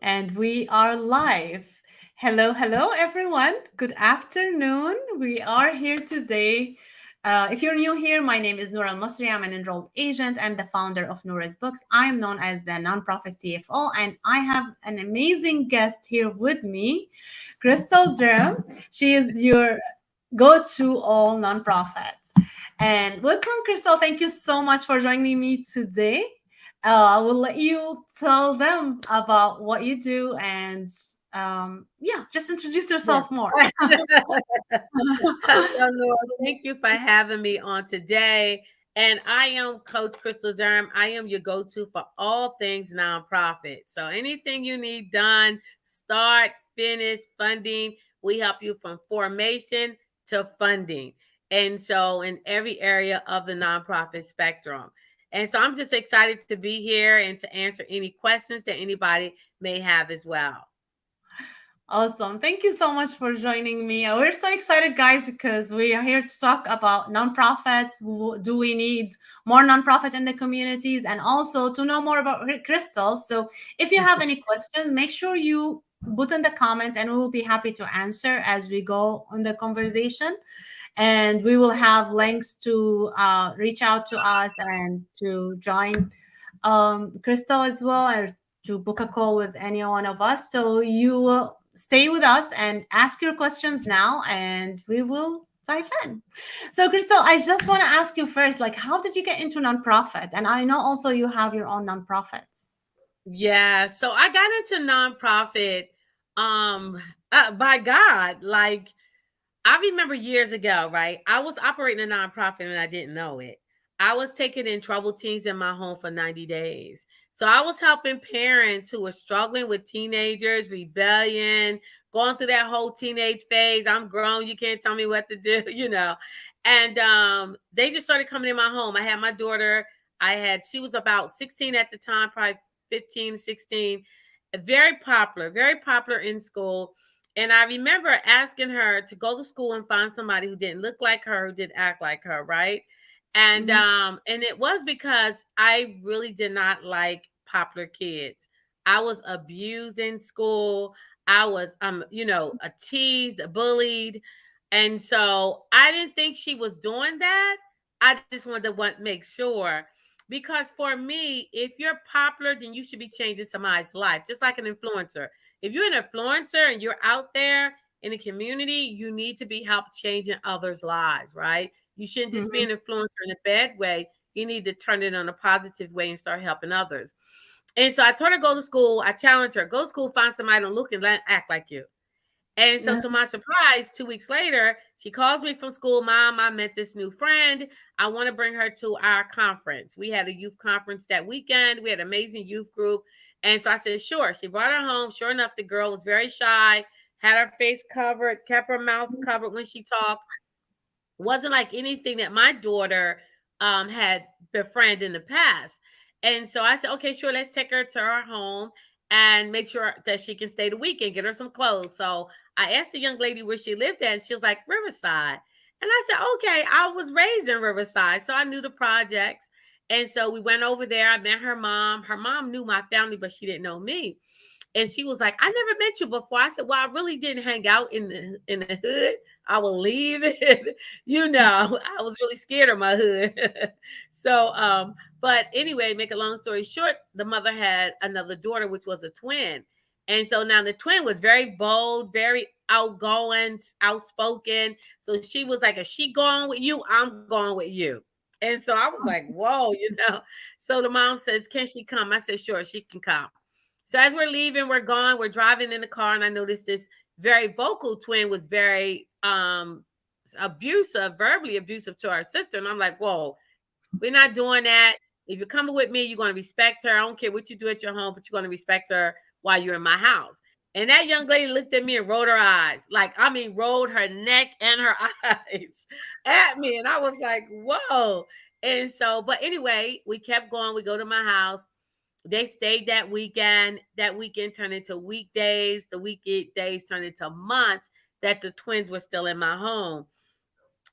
And we are live. Hello, hello, everyone. Good afternoon. We are here today. If you're new here, my name is Noor Al Masri. I'm an enrolled agent and the founder of Noura's Books. I am known as the nonprofit CFO, and I have an amazing guest here with me, Crystal Durham. She is your go to all nonprofits. And welcome, Crystal. Thank you so much for joining me today. I will let you tell them about what you do and yeah, just introduce Yeah. yourself more. Hello, Lord. Thank you for having me on today. And I am Coach Crystal Durham. I am your go to for all things nonprofit. So anything you need done, start, finish, funding, we help you from formation to funding. And so in every area of the nonprofit spectrum. And so I'm just excited to be here and to answer any questions that anybody may have as well. Awesome. Thank you so much for joining me. We're so excited, guys, because we are here to talk about nonprofits. Do we need more nonprofits in the communities and also to know more about Crystal? So, if you have any questions, make sure you put in the comments and we will be happy to answer as we go on the conversation. And we will have links to reach out to us and to join Crystal as well, or to book a call with any one of us. So you will stay with us and ask your questions now, and we will dive in. So, Crystal, I just want to ask you first, like, how did you get into nonprofit? And I know also you have your own nonprofit. Yeah, so I got into nonprofit um by God. Like I remember years ago, right? I was operating a nonprofit and I didn't know it. I was taking in troubled teens in my home for 90 days. So I was helping parents who were struggling with teenagers, rebellion, going through that whole teenage phase. I'm grown, you can't tell me what to do, you know. And they just started coming in my home. I had my daughter, she was about 16 at the time, probably 15, 16. Very popular in school, and I remember asking her to go to school and find somebody who didn't look like her, who didn't act like her, right? Mhm. And it was because I really did not like popular kids. I was abused in school. I was a teased, bullied. And so I didn't think she was doing that. I just wanted to make sure, because for me, if you're popular, then you should be changing somebody's life, just like an influencer. If you're an influencer and you're out there in the community, you need to be help changing others' lives, right? You shouldn't just be Mhm. an influencer in a bad way. You need to turn it on a positive way and start helping others. And so I told her go to school. I challenged her, go to school, find somebody to look and act like you. And so, Yeah. to my surprise, 2 weeks later, she calls me from school. Mom, I met this new friend. I want to bring her to our conference. We had a youth conference that weekend. We had an amazing youth group. And so I said, sure. She brought her home. Sure enough, the girl was very shy, had her face covered, kept her mouth covered when she talked. Wasn't like anything that my daughter had befriended in the past. And so I said, okay, sure, let's take her to her home and make sure that she can stay the weekend, get her some clothes. So I asked the young lady where she lived at, and she was like, Riverside. And I said, okay, I was raised in Riverside, so I knew the projects. And so we went over there. I met her mom. Her mom knew my family, but she didn't know me. And she was like, I never met you before. I said, well, I really didn't hang out in the hood. I will leave it. I was really scared of my hood. But anyway, make a long story short, the mother had another daughter, which was a twin. And so now the twin was very bold, very outgoing, outspoken. So she was like, if she going with you, I'm going with you. And so I was like, whoa. So the mom says, can she come? I said, sure, she can come. So as we're leaving, we're gone, we're driving in the car, and I noticed this very vocal twin was very abusive, verbally abusive to our sister. And I'm like, whoa, we're not doing that. If you're coming with me, you're going to respect her. I don't care what you do at your home, but you're going to respect her while you're in my house. And that young lady looked at me and rolled her eyes. Like, I mean, rolled her neck and her eyes at me. And I was like, whoa. And so, but anyway, we kept going. We go to my house. They stayed that weekend. That weekend turned into weekdays. The weekdays turned into months that the twins were still in my home.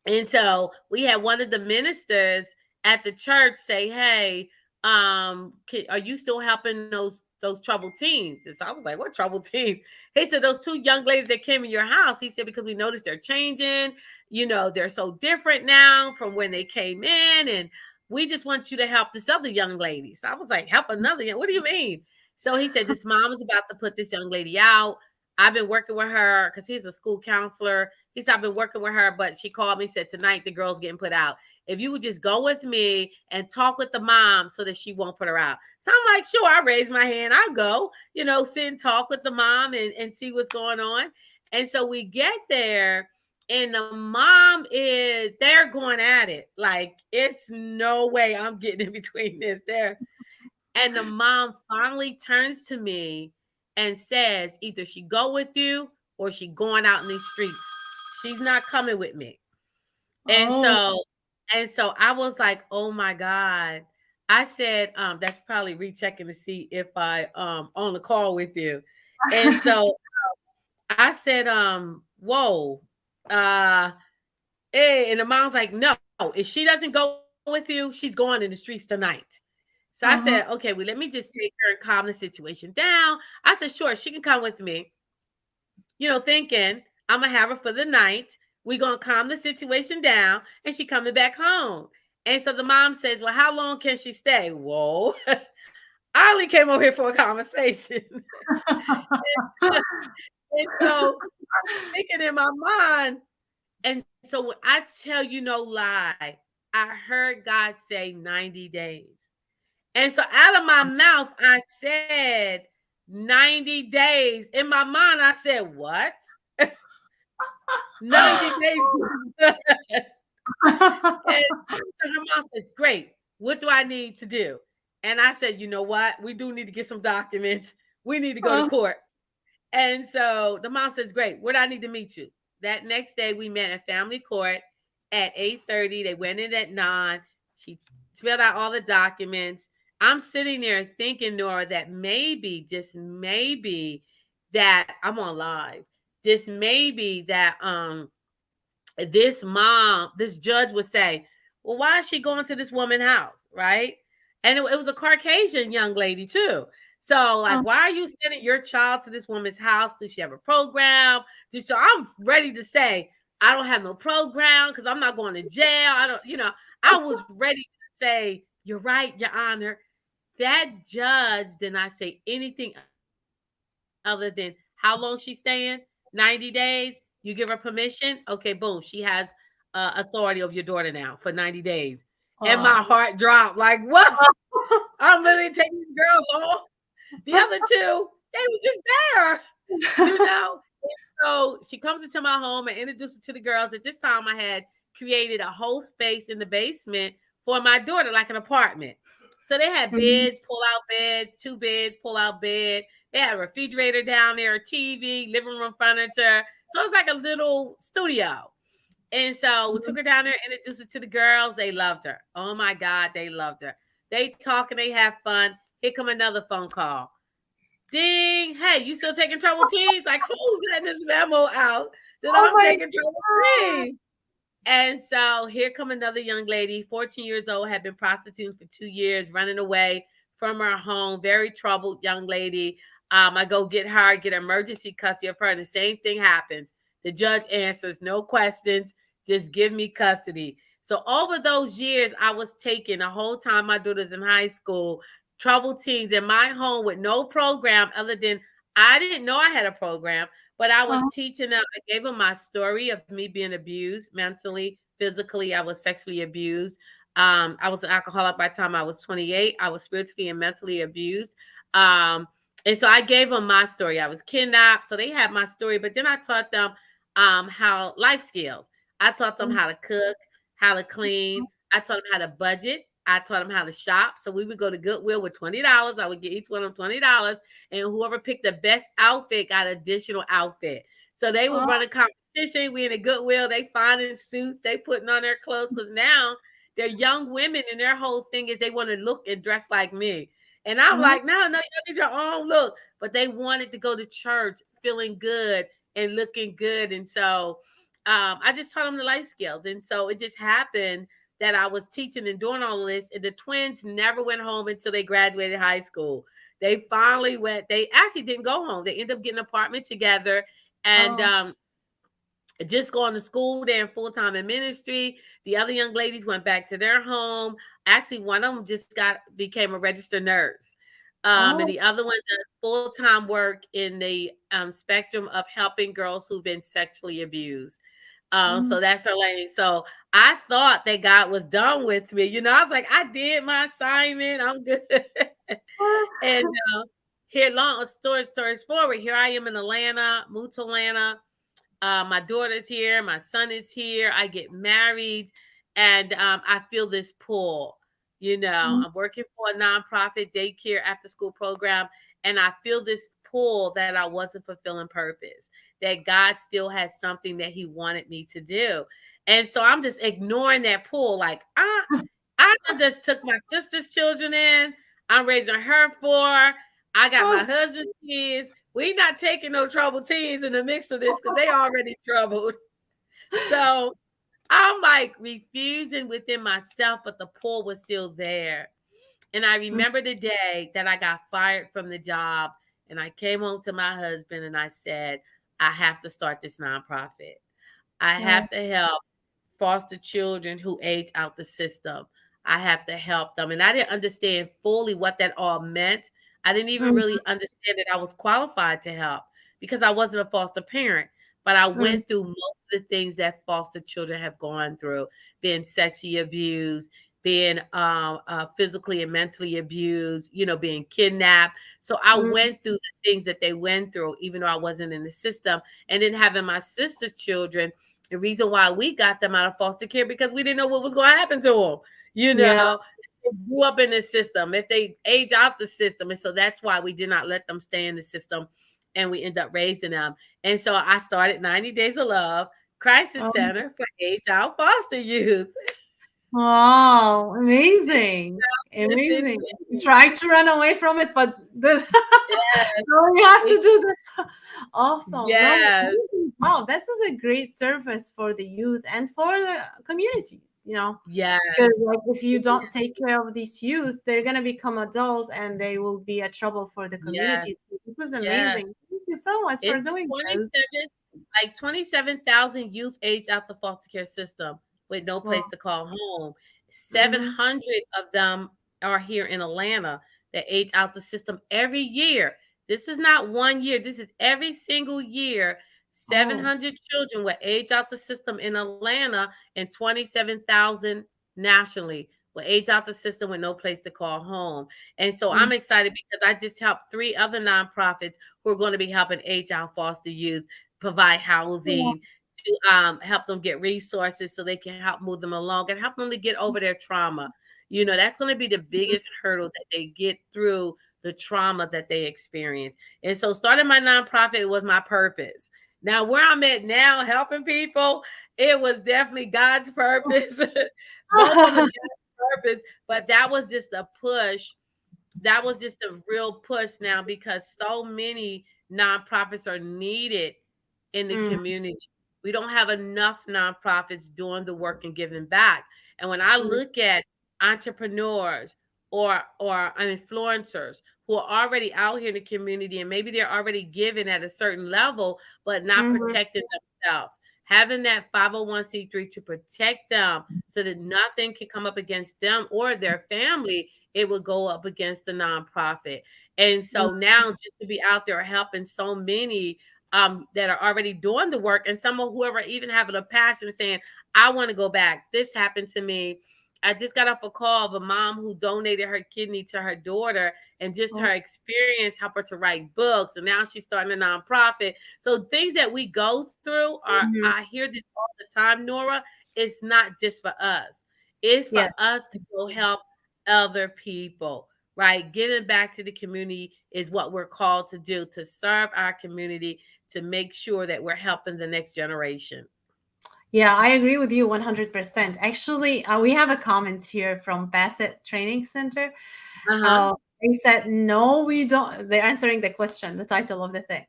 And so we had one of the ministers at the church say, hey, are you still helping those troubled teens? And so I was like, what troubled teens? He said, those two young ladies that came in your house. He said, because we noticed they're changing, they're so different now from when they came in, and we just want you to help this other young lady. So I was like, help another young, what do you mean? So he said, this mom is about to put this young lady out. I've been working with her because he's a school counselor. He said, I've been working with her, but she called me, said tonight the girl's getting put out. If you would just go with me and talk with the mom so that she won't put her out. So I'm like, sure, I raise my hand. I'll go, sit and talk with the mom and see what's going on. And so we get there, and the mom they're going at it. Like, it's no way I'm getting in between this there. And the mom finally turns to me and says, either she go with you or she going out in these streets. She's not coming with me. And Oh. so and so I was like, "Oh my god." I said, that's probably rechecking to see if I on the call with you. And so I said, whoa. Uh and the mom's like, "No, if she doesn't go with you, she's going in the streets tonight." So I said, Uh-huh. "Okay, well, let me just take her and calm the situation down." I said, "Sure, she can come with me." Thinking I'm gonna have her for the night. We gonna calm the situation down, and she coming back home. And so the mom says, "Well, how long can she stay?" Whoa, I only came over here for a conversation, and so I'm thinking in my mind. And so when I tell you no lie, I heard God say 90 days. And so out of my mouth, I said 90 days. In my mind, I said, what? 90 days. And her mom says, great. What do I need to do? And I said, you know what? We do need to get some documents. We need to go to court. And so the mom says, great. Where do I need to meet you? That next day, we met at family court at 8:30. They went in at 9. She filled out all the documents. I'm sitting there thinking, Nora, that maybe, just maybe, that I'm on live. Just maybe that this judge would say, well, why is she going to this woman's house? Right. And it was a Caucasian young lady too. So, like, why are you sending your child to this woman's house? Does she have a program? So I'm ready to say, I don't have no program because I'm not going to jail. I was ready to say, you're right, Your Honor. That judge did not say anything other than how long she's staying, 90 days. You give her permission. Okay, boom. She has authority over your daughter now for 90 days. And my heart Wow. dropped. Like, what? I'm literally taking these girls home. The other two, they was just there, you know? So she comes into my home and introduces her to the girls. At this time, I had created a whole space in the basement for my daughter, like an apartment. So they had Mhm. beds, pull out beds, two beds, pull out bed. They had a refrigerator down there, a TV, living room furniture. So it was like a little studio. And so we took her down there, introduced her to the girls. They loved her. Oh my God, they loved her. They talk and they have fun. Here come another phone call. Ding! Hey, you still taking trouble teens? Like, who's letting this memo out that Oh I'm my taking trouble God. teens? And so here come another young lady, 14 years old, had been prostituting for 2 years, running away from her home, very troubled young lady. I go get her, get emergency custody of her. And the same thing happens. The judge answers, no questions, just give me custody. So over those years, I was taking the whole time my daughter's in high school, troubled teens in my home with no program other than I didn't know I had a program, but I was Uh-huh. teaching them. I gave them my story of me being abused mentally, physically. I was sexually abused. I was an alcoholic by the time I was 28. I was spiritually and mentally abused. Um, and so I gave them my story. I was kidnapped. So they had my story, but then I taught them how life skills. I taught them how to cook, how to clean. I taught them how to budget. I taught them how to shop. So we would go to Goodwill with $20. I would get each one of them $20, and whoever picked the best outfit got an additional outfit. So they would Oh, run a competition. We in a Goodwill. They finding suits. They putting on their clothes because now they're young women, and their whole thing is they want to look and dress like me. And I'm mhm. like, no, you need your own look. But they wanted to go to church feeling good and looking good. And so I just taught them the life skills. And so it just happened that I was teaching and doing all of this. And the twins never went home until they graduated high school. They finally went, they actually didn't go home. They ended up getting an apartment together and Oh, just going to school. They're in full time in ministry. The other young ladies went back to their home. Actually, one of them just became a registered nurse. And oh, the other one does full time work in the spectrum of helping girls who've been sexually abused. mm, So that's her lane. So I thought that God was done with me. I was like, I did my assignment. I'm good. And here, long stories forward. Here I am in Atlanta, moved to Atlanta. My daughter's here, my son is here. I get married, and I feel this pull. mm, I'm working for a nonprofit daycare after school program, and I feel this pull that I wasn't fulfilling purpose, that God still has something that He wanted me to do. And so I'm just ignoring that pull. Like, I just took my sister's children in. I'm raising her four. I got my oh, husband's kids. We not taking no troubled teens in the mix of this because they already troubled. So I'm like refusing within myself, but the pull was still there. And I mm, remember the day that I got fired from the job, and I came home to my husband and I said, I have to start this nonprofit. I oh, have to help foster children who age out the system. I have to help them. And I didn't understand fully what that all meant. I didn't even mm, really understand that I was qualified to help because I wasn't a foster parent. But I mm, went through most of the things that foster children have gone through, being sexually abused, being physically and mentally abused, being kidnapped. So I mm, went through the things that they went through, even though I wasn't in the system. And then having my sister's children, the reason why we got them out of foster care because we didn't know what was going to happen to them. You yeah, know, they grew up in the system, if they age out the system. And so that's why we did not let them stay in the system and we end up raising them. And so I started 90 Days of Love Crisis oh, Center for age out foster youth. wow, amazing, It's amazing. You insane. tried to run away from it, but Yes, no, you have to it- do this. Awesome. No, yes, amazing. Wow, this is a great service for the youth and for the communities, because yes, like if you don't take care of these youth, they're gonna become adults and they will be a trouble for the yes, community. This is yes. amazing. Thank you so much for It's doing this. 27, like 27,000 youth aged out the foster care system with no place Well, to call home. mm-hmm, 700 of them are here in Atlanta that age out the system every year. This is not one year, this is every single year. oh, 700 children will age out the system in Atlanta and 27,000 nationally will age out the system with no place to call home. And so mm, I'm excited because I just helped three other nonprofits who are going to be helping age out foster youth, provide yeah, housing, to help them get resources so they can help move them along and help them to get over their trauma. That's going to be the biggest hurdle that they get through the trauma that they experience. And so starting my nonprofit was my purpose. Now, where I'm at now, helping people, it was definitely God's purpose. Both of them is God's purpose, but that was just a push, that was just a real push now because so many nonprofits are needed in the mm, community. We don't have enough nonprofits doing the work and giving back. And when I mm, look at entrepreneurs or influencers who are already out here in the community and maybe they're already giving at a certain level, but not mhm, protecting themselves, having that 501c3 to protect them so that nothing can come up against them or their family, it would go up against the nonprofit. And mm, so now just to be out there helping so many that are already doing the work, and some of whoever even having a passion saying, I want to go back. This happened to me. I just got off a call of a mom who donated her kidney to her daughter, and just oh, her experience helped her to write books. And now she's starting a nonprofit. So things that we go through are, mhm, I hear this all the time, Nora. It's not just for us. It's for yeah. us to go help other people, right? Giving back to the community is what we're called to do, to serve our community, to make sure that we're helping the next generation. Yeah, I agree with you 100%. Actually, we have a comment here from Bassett Training Center. Uh-huh. They said, no, we don't. They're answering the question, the title of the thing.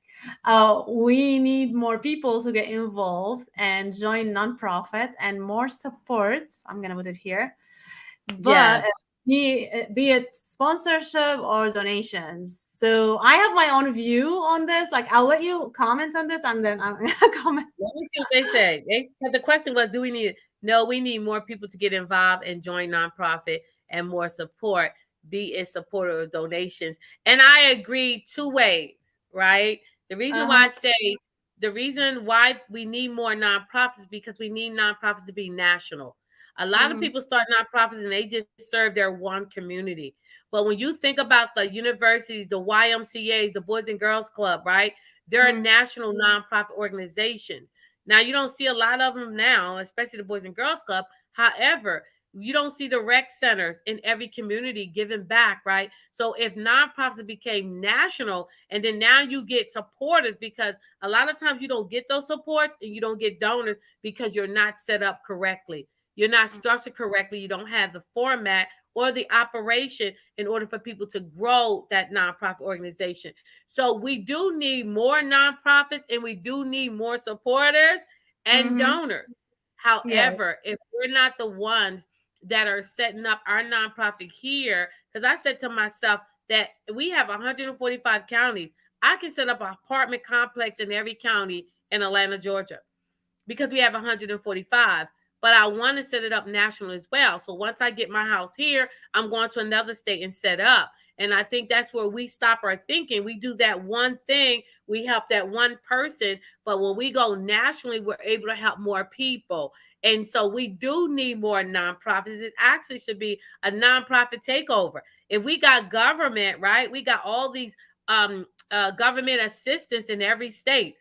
We need more people to get involved and join nonprofits and more supports. I'm going to put it here. But Yes. be it sponsorship or donations. So I have my own view on this. Like, I'll let you comment on this and then I'm going to comment. Let me see what they say. The question was, do we need? No, we need more people to get involved and join nonprofit and more support, be it support or donations. And I agree two ways, right? The reason why I Uh-huh. say the reason why we need more nonprofits is because we need nonprofits to be national. A lot of Mm-hmm. people start nonprofits and they just serve their one community. But when you think about the universities, the YMCA's, the Boys and Girls Club, right? There are national nonprofit organizations. Now, you don't see a lot of them now, especially the Boys and Girls Club. However, you don't see the rec centers in every community giving back, right? So if nonprofits became national, and then now you get supporters, because a lot of times you don't get those supports and you don't get donors because you're not set up correctly. You're not structured correctly. You don't have the format or the operation in order for people to grow that nonprofit organization. So we do need more nonprofits and we do need more supporters and Mm-hmm. donors. Yeah. However, if we're not the ones that are setting up our nonprofit here, because I said to myself that we have 145 counties, I can set up an apartment complex in every county in Atlanta, Georgia, because we have 145. But I want to set it up national as well. So once I get my house here, I'm going to another state and set up. And I think that's where we stop our thinking. We do that one thing, we help that one person. But when we go nationally, we're able to help more people. And so we do need more nonprofits. It actually should be a nonprofit takeover. If we got government, right? We got all these government assistance in every state.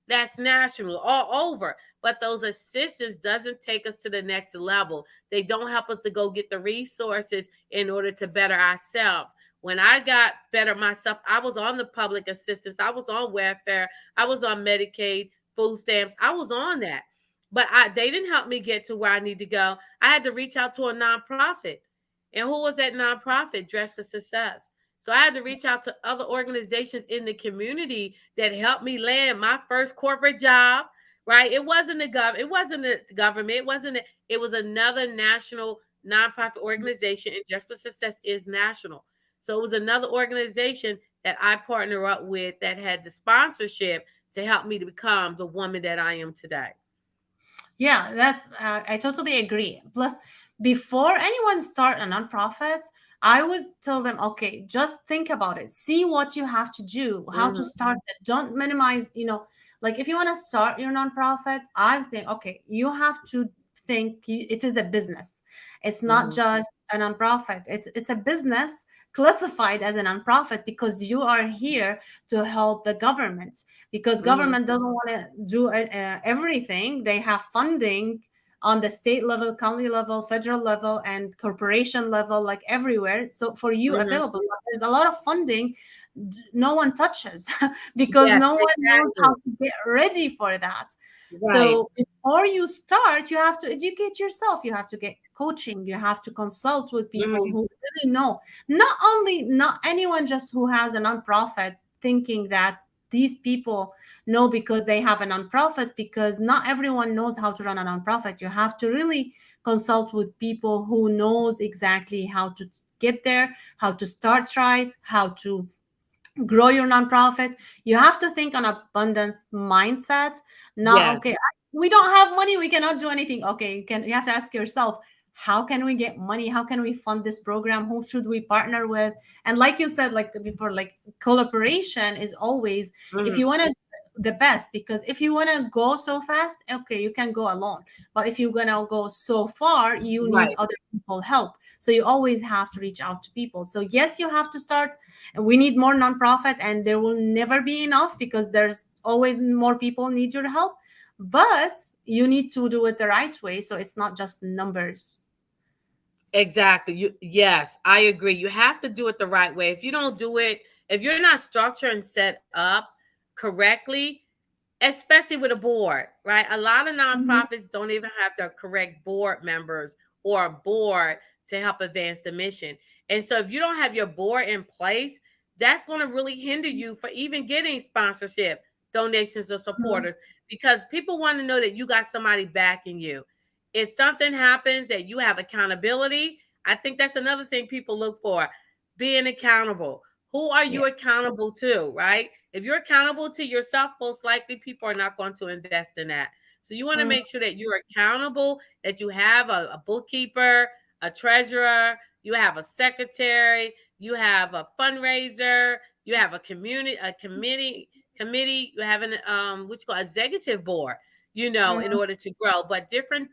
That's national, all over. But those assistance doesn't take us to the next level. They don't help us to go get the resources in order to better ourselves. When I got better myself, I was on the public assistance, I was on welfare, I was on Medicaid, food stamps, I was on that. But they didn't help me get to where I need to go. I had to reach out to a nonprofit. And who was that nonprofit? Dress for Success. So I had to reach out to other organizations in the community that helped me land my first corporate job. Right? It wasn't it wasn't the government. It was another national nonprofit organization, and Just for Success is national. So it was another organization that I partner up with that had the sponsorship to help me to become the woman that I am today. Yeah, that's I totally agree. Plus, before anyone start a nonprofit, I would tell them, okay, just think about it. See what you have to do, how to Mhm. start it. Don't minimize, like if you want to start your nonprofit, I think, okay, you have to think it is a business. It's not Mhm. just a nonprofit. It's a business classified as a nonprofit because you are here to help the government, because Mhm. government doesn't want to do everything. They have funding on the state level, county level, federal level, and corporation level, like everywhere, so for you Mhm. available. But there's a lot of funding no one touches because Yes, no one knows exactly. how to get ready for that. Right. So before you start, you have to educate yourself, you have to get coaching, you have to consult with people Mhm. who really know. Not anyone just who has a nonprofit thinking that these people know because they have a nonprofit, because not everyone knows how to run a nonprofit. You have to really consult with people who knows exactly how to get there, how to start right, how to grow your nonprofit. You have to think on abundance mindset. Not okay, Yes. we don't have money, we cannot do anything. Okay, you have to ask yourself, how can we get money, how can we fund this program, who should we partner with? And like you said, like before, like collaboration is always, if Mhm. you want to the best, because if you want to go so fast, okay, you can go alone. But if you're gonna go so far, you need Right. other people help. So you always have to reach out to people. So yes, you have to start. We need more nonprofit, and there will never be enough because there's always more people need your help. But you need to do it the right way, so it's not just numbers. Exactly. Yes, I agree. You have to do it the right way. If you don't do it, if you're not structured and set up correctly, especially with a board, right? A lot of Mhm. nonprofits don't even have the correct board members or a board to help advance the mission. And so if you don't have your board in place, that's going to really hinder you for even getting sponsorship, donations, or Mhm. supporters, because people want to know that you got somebody backing you. If something happens, that you have accountability. I think that's another thing people look for, being accountable. Who are Yeah. you accountable to, right? If you're accountable to yourself, most likely people are not going to invest in that. So you want to Mhm. make sure that you're accountable, that you have a bookkeeper, a treasurer, you have a secretary, you have a fundraiser, you have a committee, you have an what you call executive board, in Mhm. order to grow, but different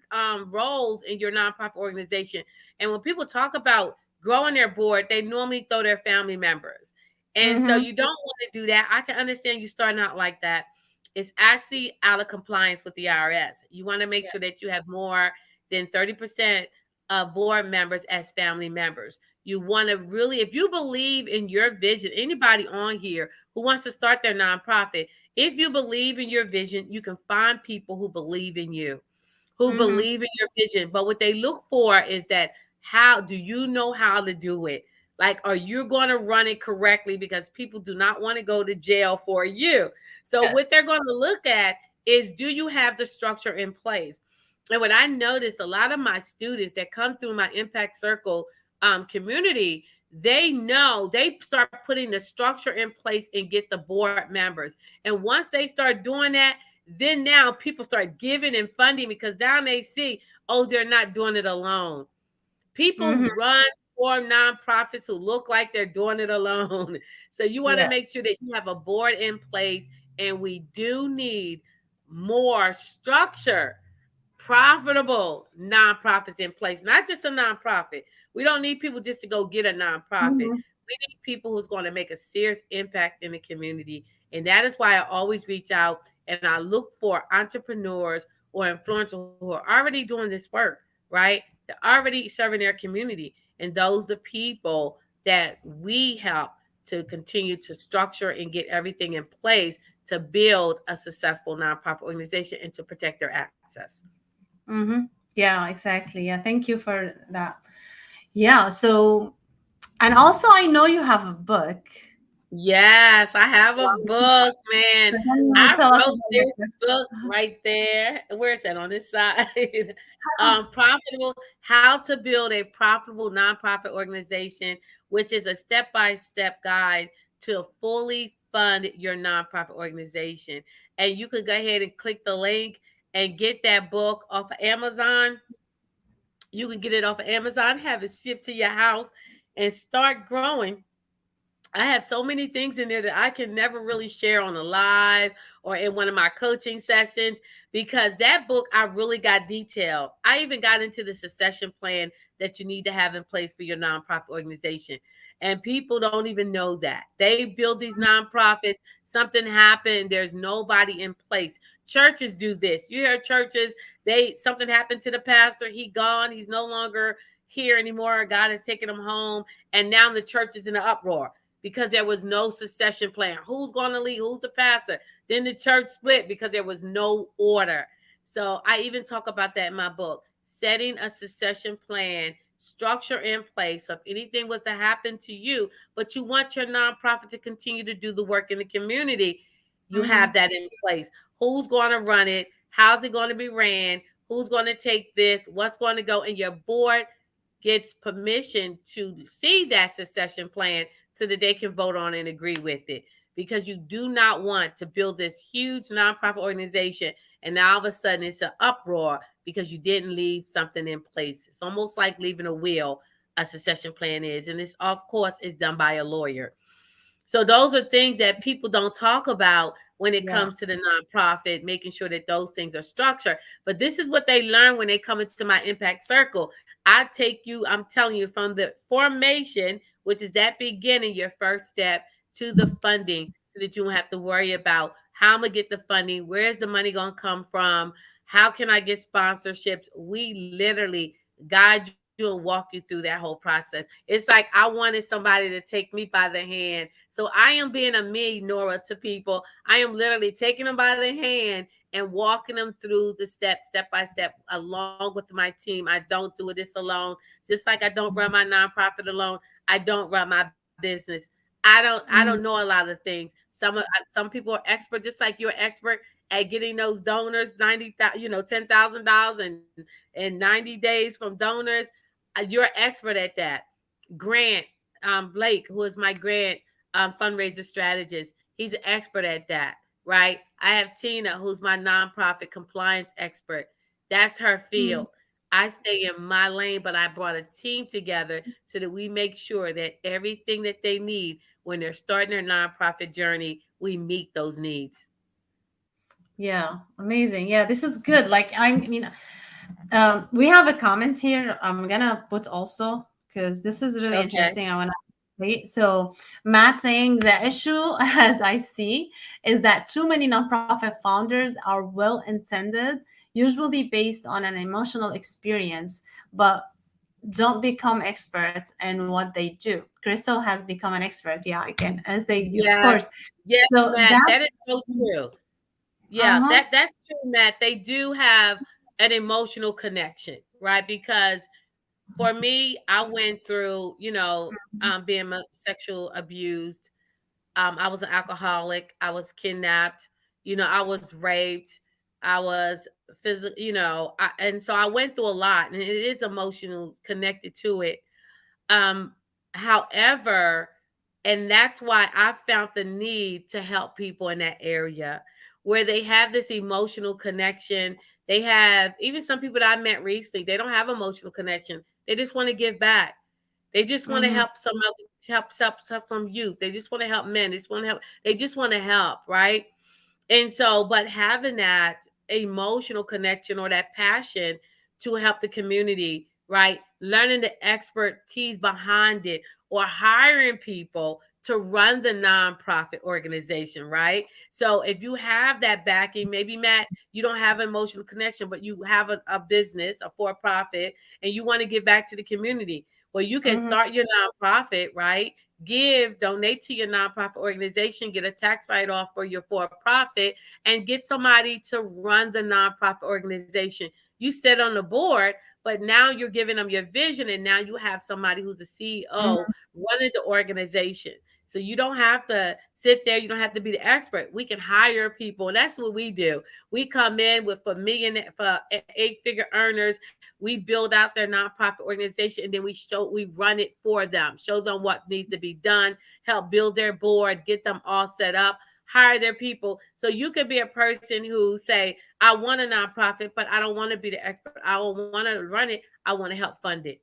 roles in your nonprofit organization. And when people talk about growing their board, they normally throw their family members. And so Mhm. you don't want to do that. I can understand you starting out like that. It's actually out of compliance with the IRS. You want to make Yeah. sure that you have more than 30% of board members as family members. You want to really, if you believe in your vision, anybody on here who wants to start their nonprofit, if you believe in your vision, you can find people who believe in you, who Mhm. believe in your vision. But what they look for is that, how do you know how to do it? Like, are you going to run it correctly? Because people do not want to go to jail for you. So Yeah. what they're going to look at is, do you have the structure in place? And what I noticed, a lot of my students that come through my impact circle community, they start putting the structure in place and get the board members. And once they start doing that, then now people start giving and funding, because now they see, oh, they're not doing it alone. People Mhm. run for nonprofits who look like they're doing it alone. So you want to Yeah. make sure that you have a board in place, and we do need more structure, profitable nonprofits in place, not just a nonprofit. We don't need people just to go get a nonprofit. Mhm. We need people who's going to make a serious impact in the community. And that is why I always reach out and I look for entrepreneurs or influencers who are already doing this work, right? They're already serving their community. And those the people that we help to continue to structure and get everything in place to build a successful nonprofit organization and to protect their access. Mhm. Yeah, exactly. Yeah, thank you for that. Yeah, so and also I know you have a book. Yes, I have a book, man. So can you I tell us wrote about the this book? book right there. Where is that on this side? Profitable, how to build a profitable nonprofit organization, which is a step-by-step guide to fully fund your nonprofit organization. And you can go ahead and click the link and get that book off of Amazon. You can get it off of Amazon, have it shipped to your house, and start growing. I have so many things in there that I can never really share on a live or in one of my coaching sessions, because that book I really got detailed. I even got into the succession plan that you need to have in place for your nonprofit organization. And people don't even know that. They build these nonprofits, something happened, there's nobody in place. Churches do this. You hear churches, they something happened to the pastor, he gone, he's no longer here anymore. God has taken him home, and now the church is in an uproar because there was no succession plan. Who's going to lead? Who's the pastor? Then the church split because there was no order. So I even talk about that in my book, setting a succession plan, structure in place. So if anything was to happen to you, but you want your nonprofit to continue to do the work in the community, you have Mhm. that in place. Who's going to run it? How's it going to be ran? Who's going to take this? What's going to go? And your board gets permission to see that succession plan so that they can vote on and agree with it. Because you do not want to build this huge nonprofit organization and now all of a sudden it's an uproar because you didn't leave something in place. It's almost like leaving a will, a succession plan is. And it's, of course, is done by a lawyer. So those are things that people don't talk about when it Yeah. comes to the nonprofit, making sure that those things are structured. But this is what they learn when they come into my impact circle. I take you, I'm telling you, from the formation, which is that beginning, your first step, to the funding, so that you don't have to worry about how I'm gonna get the funding, where's the money gonna come from, how can I get sponsorships. We literally guide you you and walk you through that whole process. It's like I wanted somebody to take me by the hand. So I am being a me, Nora, to people. I am literally taking them by the hand and walking them through the steps, step by step, along with my team. I don't do this alone. Just like I don't run my nonprofit alone, I don't run my business. I don't know a Mhm. lot of things. Some people are expert, just like you're expert at getting those donors 10,000 dollars in 90 days from donors. You're expert at that. Grant Blake, who is my grant fundraiser strategist, he's an expert at that, right? I have Tina, who's my nonprofit compliance expert. That's her Mhm. field. I stay in my lane, but I brought a team together so that we make sure that everything that they need when they're starting their nonprofit journey, we meet those needs. Yeah, amazing. Yeah, this is good. Like, I mean, we have a comment here. I'm gonna put also because this is really Okay. interesting. I wanna wait. So Matt saying the issue, as I see, is that too many nonprofit founders are well intended, usually based on an emotional experience, but don't become experts in what they do. Crystal has become an expert. Yeah, again, as they, of Yes. course. Yes, So Matt. that, That is so true. Yeah, uh-huh. that's true, Matt. They do have an emotional connection, right? Because for me, I went through, being sexual abused. I was an alcoholic. I was kidnapped. I was raped. I was physical. And so I went through a lot, and it is emotional connected to it. Um, However, and that's why I found the need to help people in that area where they have this emotional connection. They have even some people that I met recently, they don't have emotional connection. They just want to give back. They just want to Mm-hmm. help some youth. They just want to help men. They just want to help. They just want to help, right? And so, but having that emotional connection or that passion to help the community, right? Learning the expertise behind it or hiring people to run the nonprofit organization, right? So if you have that backing, maybe Matt, you don't have an emotional connection, but you have a business, a for profit, and you want to give back to the community. Well, you can Mm-hmm. start your nonprofit, right? Donate to your nonprofit organization, get a tax write off for your for profit, and get somebody to run the nonprofit organization. You sit on the board, but now you're giving them your vision, and now you have somebody who's a CEO Mm-hmm. running the organization. So you don't have to sit there. You don't have to be the expert. We can hire people, and that's what we do. We come in with for 8-figure earners. We build out their nonprofit organization, and then we run it for them, show them what needs to be done, help build their board, get them all set up, hire their people. So you could be a person who say, I want a nonprofit, but I don't want to be the expert. I don't want to run it. I want to help fund it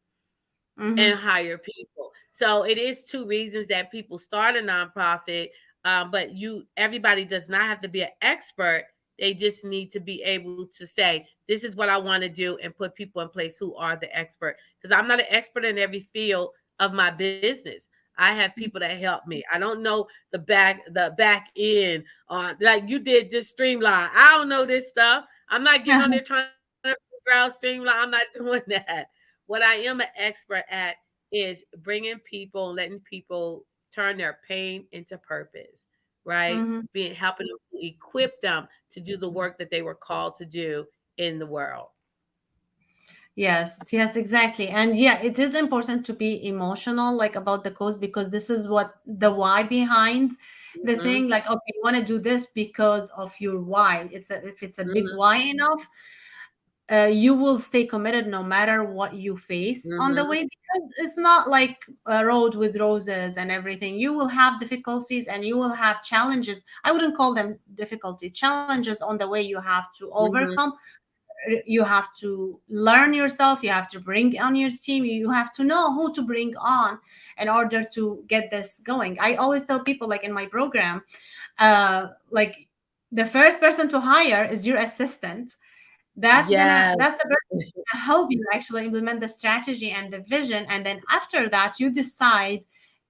and Mm-hmm. hire people. So it is two reasons that people start a nonprofit. But everybody does not have to be an expert. They just need to be able to say, this is what I want to do, and put people in place who are the expert. Because I'm not an expert in every field of my business. I have people that help me. I don't know the back end on like you did this streamline. I don't know this stuff. I'm not getting on there trying to figure out streamline. I'm not doing that. What I am an expert at is bringing people, letting people turn their pain into purpose, right? Mm-hmm. Being helping them to equip them to do the work that they were called to do in the world. Yes, yes, exactly. And yeah, it is important to be emotional, like about the cause, because this is what the why behind the Hmm. thing. Like, okay, you want to do this because of your why. If it's a big Hmm. why enough, you will stay committed no matter what you face on the Hmm. way, because it's not like a road with roses and everything. You will have difficulties and you will have challenges. I wouldn't call them difficulties, challenges on the way you have to Hmm. overcome. You have to learn yourself, you have to bring on your team, you have to know who to bring on in order to get this going. I always tell people, like in my program, like the first person to hire is your assistant. Yes. That's the person to help you actually implement the strategy and the vision, and then after that you decide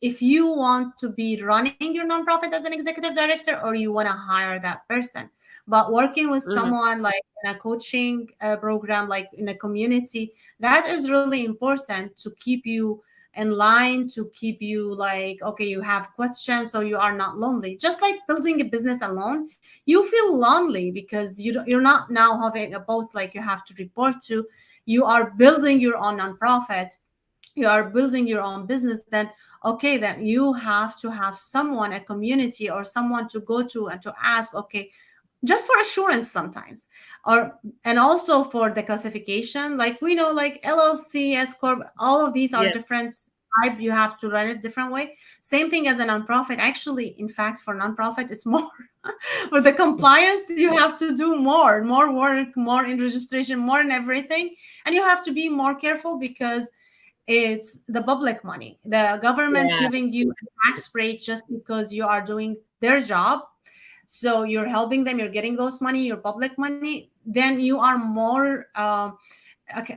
if you want to be running your nonprofit as an executive director or you want to hire that person. But working with Mhm. someone like in a coaching program, like in a community, that is really important to keep you in line, to keep you like, okay, you have questions, so you are not lonely. Just like building a business alone, you feel lonely because you're not now having a boss like you have to report to. You are building your own nonprofit, you are building your own business. Then okay, then you have to have someone, a community or someone to go to and to ask, okay, just for assurance sometimes. Or and also for the classification, like we know, like LLC, S corp, all of these are Yeah. different type. You have to run it different way. Same thing as a nonprofit. Actually, in fact, for nonprofit it's more for the compliance. You have to do more work, more in registration, more in everything. And you have to be more careful because it's the public money. The government Yeah. giving you a tax break just because you are doing their job. So you're helping them, you're getting those money, your public money. Then you are more,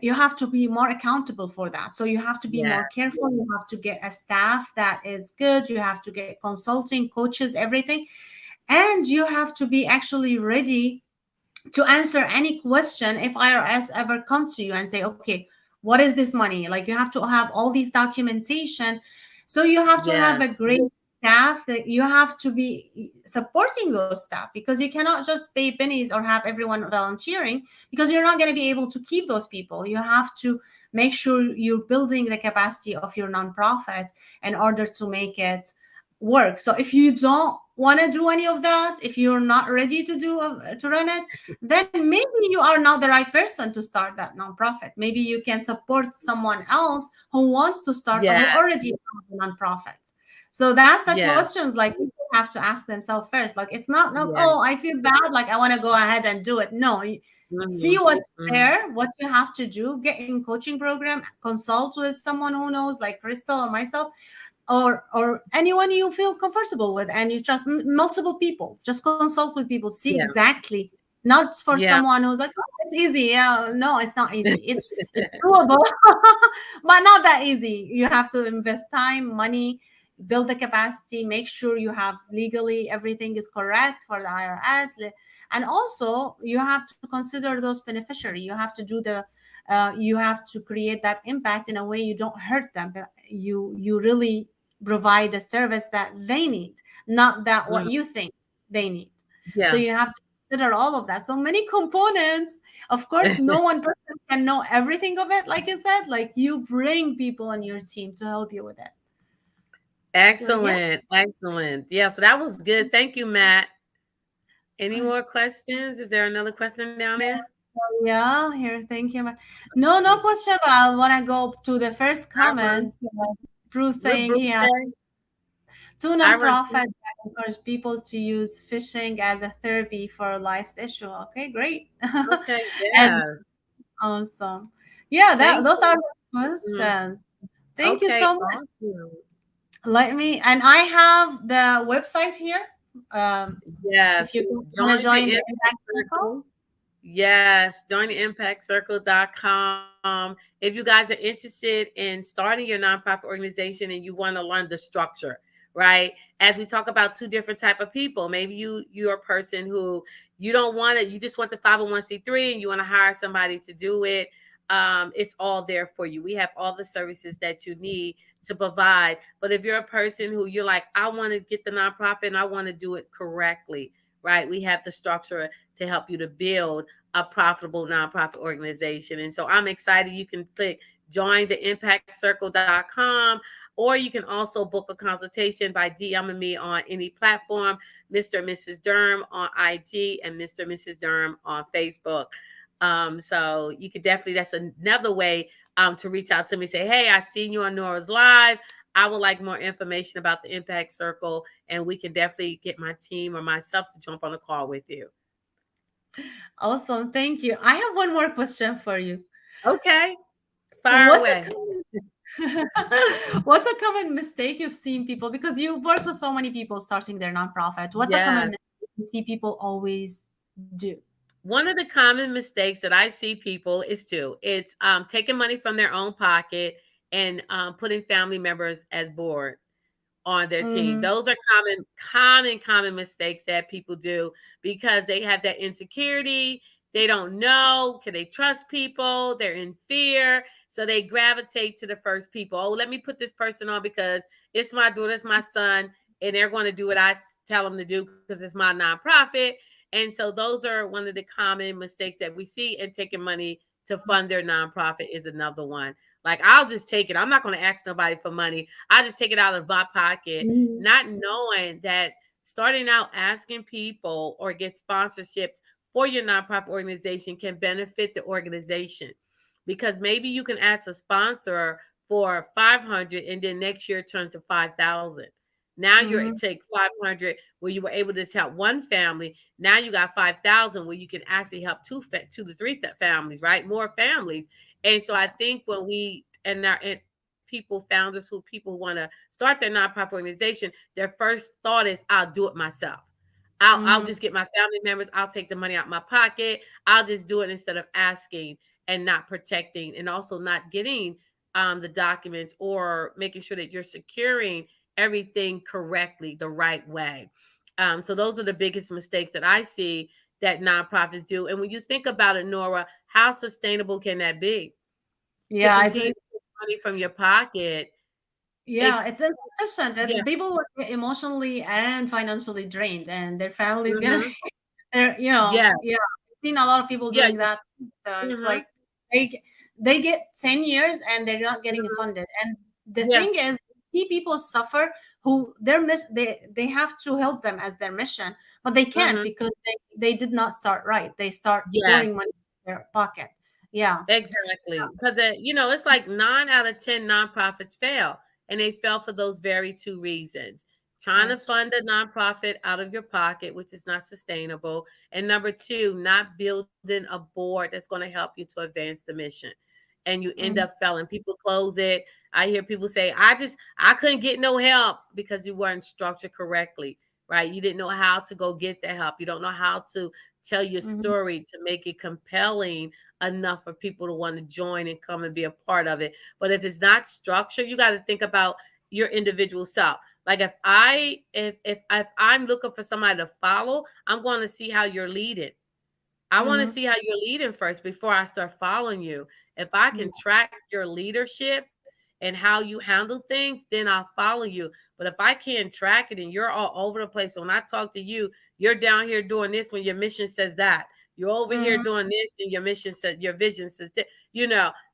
you have to be more accountable for that. So you have to be Yeah. more careful. You have to get a staff that is good. You have to get consulting coaches, everything. And you have to be actually ready to answer any question if IRS ever comes to you and say, okay, what is this money? Like you have to have all these documentation. So you have to have Yeah. a great staff, that you have to be supporting those staff, because you cannot just pay pennies or have everyone volunteering, because you're not going to be able to keep those people. You have to make sure you're building the capacity of your nonprofit in order to make it work. So if you don't want to do any of that, if you're not ready to do to run it, then maybe you are not the right person to start that nonprofit. Maybe you can support someone else who wants to start or Yeah. who already has a nonprofit. So that's the Yeah. questions like people have to ask themselves first. Like it's not like, Yeah. oh, I feel bad, like I want to go ahead and do it. No, see Mhm. what's Mhm. there, what you have to do, get in coaching program, consult with someone who knows, like Crystal or myself, or anyone you feel comfortable with and you trust. Multiple people, just consult with people, see Yeah. exactly. Not for Yeah. someone who's like, oh, it's easy. Yeah, no, it's not easy. It's doable but not that easy. You have to invest time, money, build the capacity, make sure you have legally everything is correct for the IRS. And also you have to consider those beneficiary. You have to do the you have to create that impact in a way you don't hurt them, but you really provide a service that they need, not that what Mhm. you think they need. So Yeah. you have to consider all of that. So many components. Of course, no one person can know everything of it. Like you said, like you bring people on your team to help you with it. So yeah. Excellent. Excellent. Yeah, so that was good. Thank you, Matt. Any more questions? Is there another question down there? Yeah, here, thank you. No, no question, but I want to go to the first Iron. comment. Bruce What saying he Bruce has say? two Iron nonprofits too. that encourage people to use fishing as a therapy for life's issue. Okay, great. Okay, And yes. awesome. Yeah, that Thank those are you. the Mm, questions. Thank you okay, so much. awesome. Let me, and I have the website here. If Yes. you want to Join the join the Impact Impact Circle. Circle. Yes, join the impactcircle.com. If you guys are interested in starting your nonprofit organization and you want to learn the structure, right? As we talk about two different type of people, maybe you're a person who you don't want it, you just want the 501c3 and you want to hire somebody to do it. It's all there for you. We have all the services that you need to provide. But if you're a person who you're like, I want to get the nonprofit and I want to do it correctly, right? We have the structure to help you to build a profitable nonprofit organization. And so I'm excited. You can click join the impactcircle.com, or you can also book a consultation by DMing me on any platform, Mr. and Mrs. Durham on IG and Mr. and Mrs. Durham on Facebook. So you could definitely, that's another way to reach out to me, say, hey, I seen you on Nora's Live. I would like more information about the Impact Circle, and we can definitely get my team or myself to jump on a call with you. Awesome. Thank you. I have one more question for you. Okay, fire What's a away. common what's a common mistake you've seen people, because you work with so many people starting their nonprofit. What's a common Yes. mistake you see people always do? One of the common mistakes that I see people is it's taking money from their own pocket and putting family members as board. on their team. Mhm. Those are common mistakes that people do because they have that insecurity. They don't know. Can they trust people? They're in fear. So they gravitate to the first people. Oh, let me put this person on because it's my daughter, it's my son, and they're going to do what I tell them to do because it's my nonprofit. And so those are one of the common mistakes that we see, and taking money to fund their nonprofit is another one. Like, I'll just take it. I'm not going to ask nobody for money. I just take it out of my pocket, Mhm. not knowing that starting out asking people or get sponsorships for your nonprofit organization can benefit the organization, because maybe you can ask a sponsor for 500 and then next year turn to 5,000. Now you're Mhm. take 500 where you were able to help one family. Now you got 5,000 where you can actually help two to three families, right? More families. And so I think when we and people, founders, people who want to start their nonprofit organization, their first thought is, I'll do it myself. I'll Mhm. just get my family members. I'll take the money out my pocket. I'll just do it instead of asking and not protecting, and also not getting the documents or making sure that you're securing everything correctly the right way. So those are the biggest mistakes that I see that nonprofits do. And when you think about it, Nora, how sustainable can that be to Yeah, continue to take money from your pocket? It, it's insufficient, and yeah. people will get emotionally and financially drained, and their family's gonna Hmm. they're, Yes. yeah, I've seen a lot of people Yeah. doing that. So it's Hmm. like they get 10 years and they're not getting it Hmm. funded. And the Yeah. thing is, see people suffer who they have to help them as their mission, but they can't Hmm. because they did not start right. They start pouring Yes. money in their pocket. Yeah. Exactly. Because, it's like 9 out of 10 nonprofits fail, and they fail for those very two reasons: trying to Yes. fund a nonprofit out of your pocket, which is not sustainable. And number two, not building a board that's going to help you to advance the mission. And you end up Mhm. failing. People close it. I hear people say, I couldn't get no help because you weren't structured correctly, right? You didn't know how to go get the help. You don't know how to tell your Mhm. story to make it compelling enough for people to want to join and come and be a part of it. But if it's not structured, you got to think about your individual self. Like, if I'm looking for somebody to follow, I'm going to see how you're leading. I want to Mhm. see how you're leading first before I start following you. If I Yeah. can track your leadership and how you handle things, then I'll follow you. But if I can't track it and you're all over the place, so when I talk to you, you're down here doing this when your mission says that. You're over here Mhm. doing this and your mission says, your vision says that,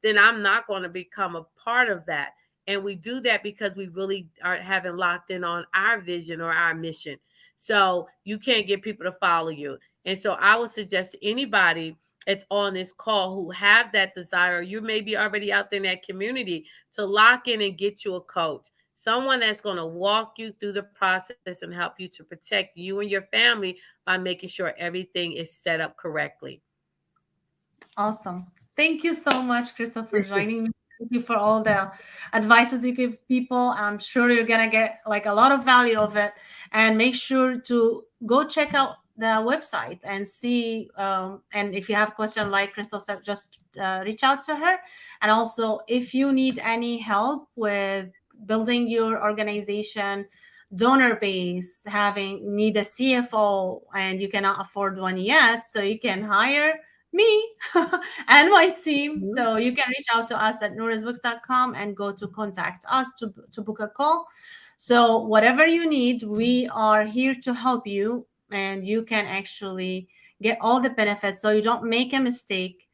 then I'm not going to become a part of that. And we do that because we really are having locked in on our vision or our mission. So you can't get people to follow you. And so I would suggest to anybody that's on this call who have that desire, you may be already out there in that community, to lock in and get you a coach, someone that's going to walk you through the process and help you to protect you and your family by making sure everything is set up correctly. Awesome. Thank you so much, Crystal, for joining me. Thank you for all the advices you give people. I'm sure you're gonna get like a lot of value of it. And make sure to go check out the website and see. And if you have a question like Crystal said, just reach out to her. And also, if you need any help with building your organization, donor base, having need a CFO, and you cannot afford one yet, so you can hire me and my team. Mhm. So you can reach out to us at nourasbooks.com and go to contact us to book a call. So whatever you need, we are here to help you, and you can actually get all the benefits so you don't make a mistake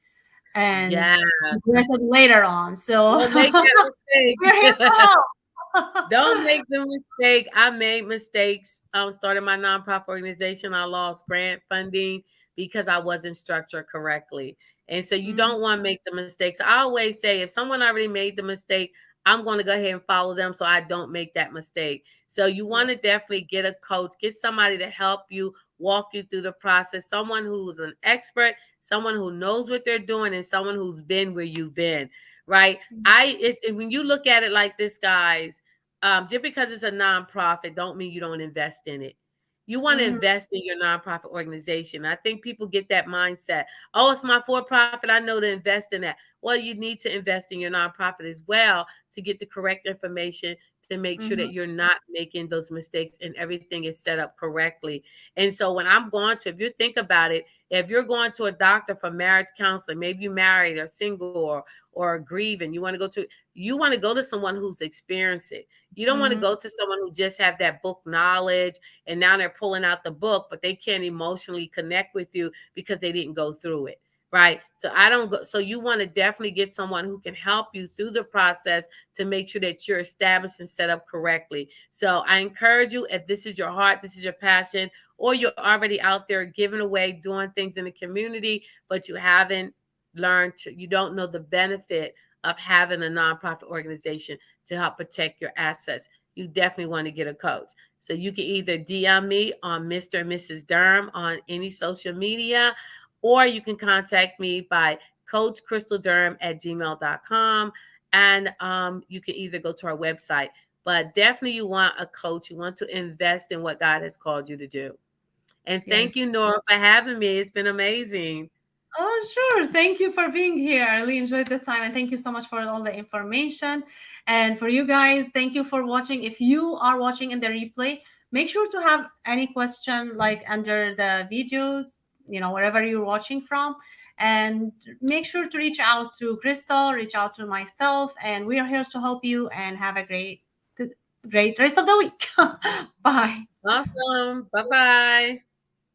and Yeah. regret it later on. So Don't make that we're here mistake. to help. Don't make the mistake. I made mistakes. Starting my nonprofit organization. I lost grant funding because I wasn't structured correctly. And so you Mhm, don't want to make the mistakes. I always say, if someone already made the mistake, I'm going to go ahead and follow them so I don't make that mistake. So you yeah. want to definitely get a coach, get somebody to help you, walk you through the process, someone who's an expert, someone who knows what they're doing, and someone who's been where you've been, right? When you look at it like this, guys, just because it's a nonprofit don't mean you don't invest in it. You want to Mhm, invest in your nonprofit organization. I think people get that mindset. Oh, it's my for profit. I know to invest in that. Well, you need to invest in your nonprofit as well to get the correct information, to make sure Mm-hmm. that you're not making those mistakes and everything is set up correctly. And so when I'm going to, if you think about it, if you're going to a doctor for marriage counseling, maybe you married or single or grieving, you want to go to someone who's experienced it. You don't want to Mm-hmm. go to someone who just have that book knowledge and now they're pulling out the book, but they can't emotionally connect with you because they didn't go through it. Right. So I don't go. So you want to definitely get someone who can help you through the process to make sure that you're established and set up correctly. So I encourage you, if this is your heart, this is your passion, or you're already out there giving away, doing things in the community, but you haven't you don't know the benefit of having a nonprofit organization to help protect your assets. You definitely want to get a coach. So you can either DM me on Mr. and Mrs. Durham on any social media, or you can contact me by coachcrystaldurham@gmail.com. And you can either go to our website. But definitely, you want a coach. You want to invest in what God has called you to do. And Yes. thank you, Nora, for having me. It's been amazing. Oh, sure. Thank you for being here. I really enjoyed the time, and thank you so much for all the information. And for you guys, thank you for watching. If you are watching in the replay, make sure to have any question like under the videos, wherever you're watching from. And make sure to reach out to Crystal, reach out to myself, and we are here to help you and have a great rest of the week. Bye. Awesome. Bye bye.